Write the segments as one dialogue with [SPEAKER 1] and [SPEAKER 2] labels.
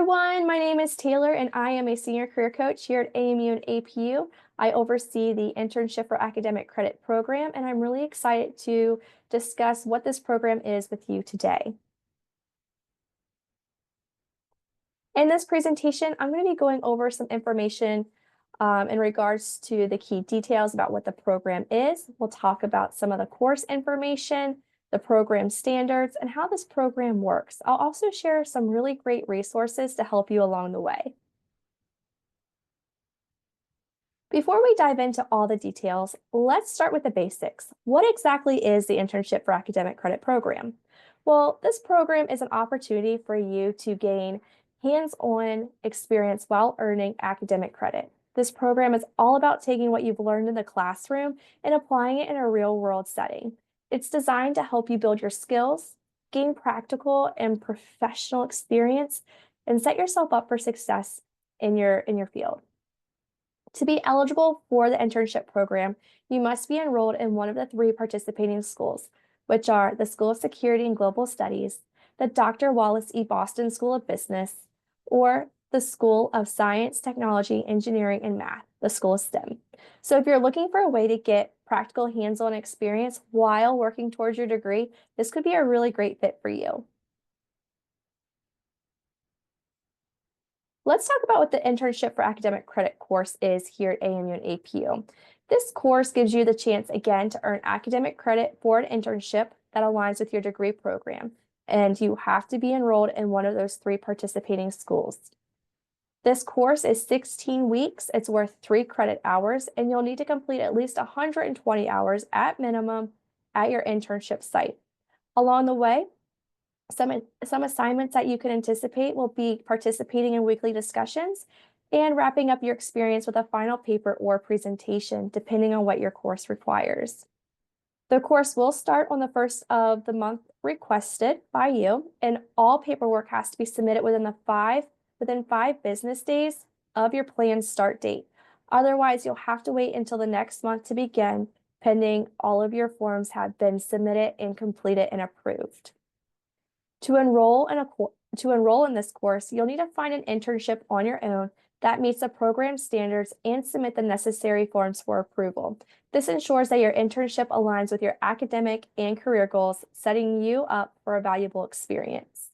[SPEAKER 1] everyone, my name is Taylor and I am a senior career coach here at AMU and APU. I oversee the Internship for Academic Credit program, and I'm really excited to discuss what this program is with you today. In this presentation, I'm going to be going over some information in regards to the key details about what the program is. We'll talk about some of the course information, the program standards, and how this program works. I'll also share some really great resources to help you along the way. Before we dive into all the details, let's start with the basics. What exactly is the Internship for Academic Credit program? Well, this program is an opportunity for you to gain hands-on experience while earning academic credit. This program is all about taking what you've learned in the classroom and applying it in a real-world setting. It's designed to help you build your skills, gain practical and professional experience, and set yourself up for success in your field. To be eligible for the internship program, you must be enrolled in one of the 3 participating schools, which are the School of Security and Global Studies, the Dr. Wallace E. Boston School of Business, or the School of Science, Technology, Engineering, and Math, the School of STEM. So if you're looking for a way to get practical hands-on experience while working towards your degree, this could be a really great fit for you. Let's talk about what the Internship for Academic Credit course is here at AMU and APU. This course gives you the chance, again, to earn academic credit for an internship that aligns with your degree program, and you have to be enrolled in one of those 3 participating schools. This course is 16 weeks, it's worth 3 credit hours, and you'll need to complete at least 120 hours at minimum at your internship site. Along the way, some assignments that you can anticipate will be participating in weekly discussions and wrapping up your experience with a final paper or presentation, depending on what your course requires. The course will start on the first of the month requested by you, and all paperwork has to be submitted within 5 business days of your planned start date. Otherwise, you'll have to wait until the next month to begin, pending all of your forms have been submitted and completed and approved. To enroll in this course, you'll need to find an internship on your own that meets the program standards and submit the necessary forms for approval. This ensures that your internship aligns with your academic and career goals, setting you up for a valuable experience.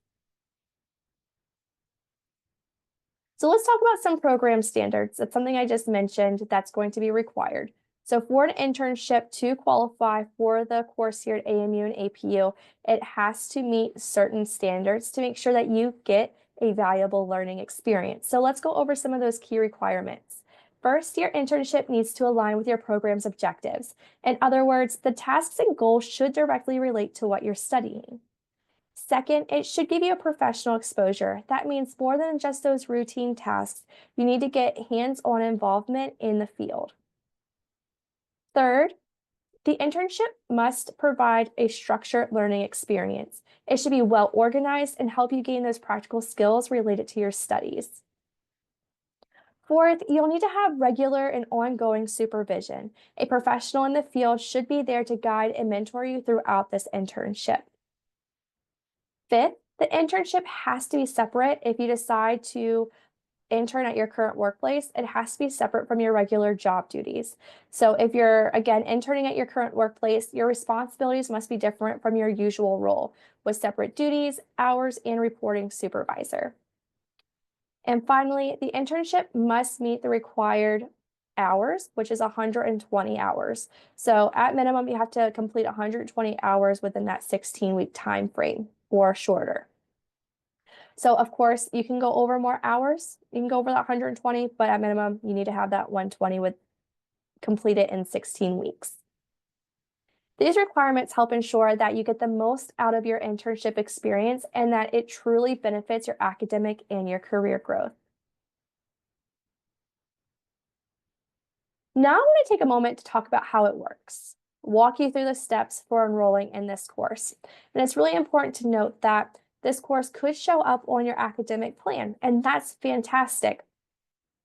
[SPEAKER 1] So let's talk about some program standards. That's something I just mentioned that's going to be required. So for an internship to qualify for the course here at AMU and APU, it has to meet certain standards to make sure that you get a valuable learning experience. So let's go over some of those key requirements. First, your internship needs to align with your program's objectives. In other words, the tasks and goals should directly relate to what you're studying. Second, it should give you a professional exposure. That means more than just those routine tasks. You need to get hands-on involvement in the field. Third, the internship must provide a structured learning experience. It should be well organized and help you gain those practical skills related to your studies. Fourth, you'll need to have regular and ongoing supervision. A professional in the field should be there to guide and mentor you throughout this internship. Fifth, the internship has to be separate. If you decide to intern at your current workplace, it has to be separate from your regular job duties. So if you're, again, interning at your current workplace, your responsibilities must be different from your usual role, with separate duties, hours, and reporting supervisor. And finally, the internship must meet the required hours, which is 120 hours. So at minimum, you have to complete 120 hours within that 16-week time frame or shorter. So of course, you can go over more hours. You can go over that 120, but at minimum, you need to have that 120 completed in 16 weeks. These requirements help ensure that you get the most out of your internship experience and that it truly benefits your academic and your career growth. Now I'm going to take a moment to talk about how it works, walk you through the steps for enrolling in this course. And it's really important to note that this course could show up on your academic plan, and that's fantastic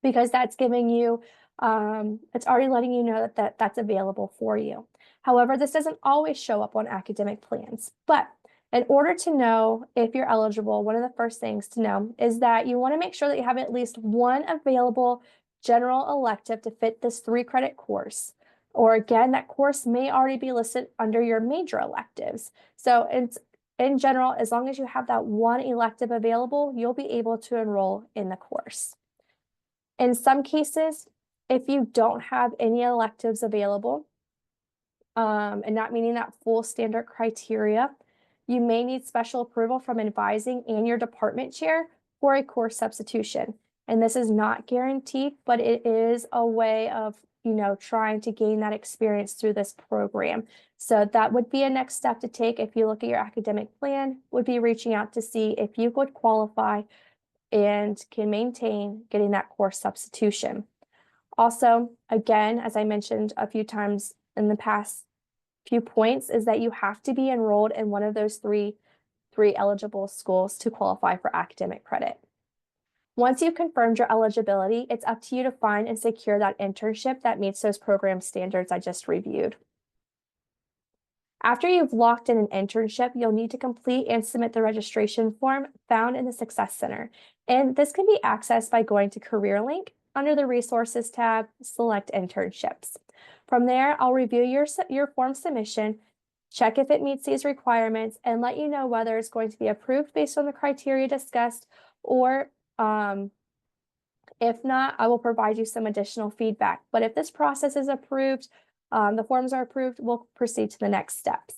[SPEAKER 1] because that's giving you, it's already letting you know that that's available for you. However, this doesn't always show up on academic plans, but In order to know if you're eligible, one of the first things to know is that you want to make sure that you have at least one available general elective to fit this 3-credit course. Or again, that course may already be listed under your major electives. So it's in general, as long as you have that one elective available, you'll be able to enroll in the course. In some cases, if you don't have any electives available, and not meeting that full standard criteria, you may need special approval from advising and your department chair for a course substitution. And this is not guaranteed, but it is a way of, trying to gain that experience through this program. So that would be a next step to take if you look at your academic plan, would be reaching out to see if you would qualify and can maintain getting that course substitution. Also, again, as I mentioned a few times in the past few points, is that you have to be enrolled in one of those three eligible schools to qualify for academic credit. Once you've confirmed your eligibility, it's up to you to find and secure that internship that meets those program standards I just reviewed. After you've locked in an internship, you'll need to complete and submit the registration form found in the Success Center. And this can be accessed by going to CareerLink under the Resources tab, select Internships. From there, I'll review your form submission, check if it meets these requirements, and let you know whether it's going to be approved based on the criteria discussed, or if not, I will provide you some additional feedback. But if this process is approved, the forms are approved, we'll proceed to the next steps.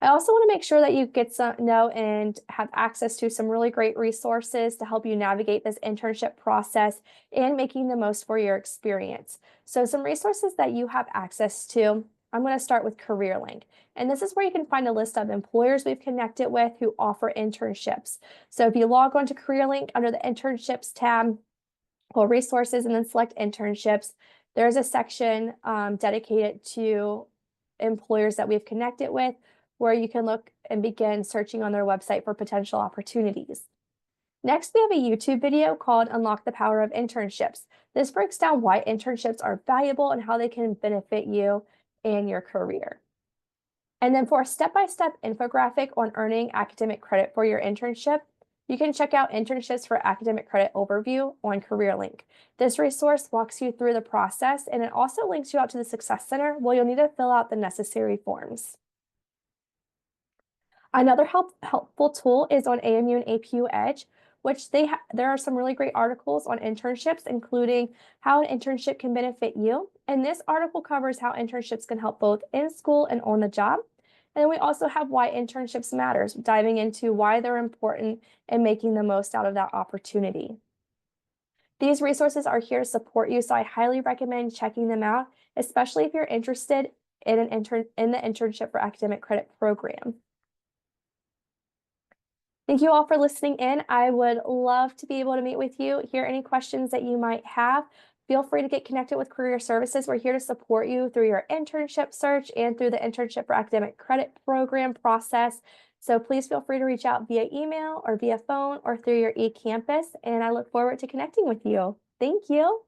[SPEAKER 1] I also want to make sure that you get to know and have access to some really great resources to help you navigate this internship process and making the most for your experience. So some resources that you have access to, I'm going to start with CareerLink. And this is where you can find a list of employers we've connected with who offer internships. So if you log on to CareerLink under the Internships tab, or resources, and then select Internships, there's a section dedicated to employers that we've connected with, where you can look and begin searching on their website for potential opportunities. Next, we have a YouTube video called Unlock the Power of Internships. This breaks down why internships are valuable and how they can benefit you and your career. And then for a step-by-step infographic on earning academic credit for your internship, you can check out Internships for Academic Credit Overview on CareerLink. This resource walks you through the process, and it also links you out to the Success Center where you'll need to fill out the necessary forms. Another helpful tool is on AMU and APU Edge, which there are some really great articles on internships, including how an internship can benefit you. And this article covers how internships can help both in school and on the job. And then we also have why internships matters, diving into why they're important and making the most out of that opportunity. These resources are here to support you, so I highly recommend checking them out, especially if you're interested in the Internship for Academic Credit program. Thank you all for listening in. I would love to be able to meet with you, hear any questions that you might have. Feel free to get connected with Career Services. We're here to support you through your internship search and through the Internship for Academic Credit program process. So please feel free to reach out via email or via phone or through your eCampus, and I look forward to connecting with you. Thank you.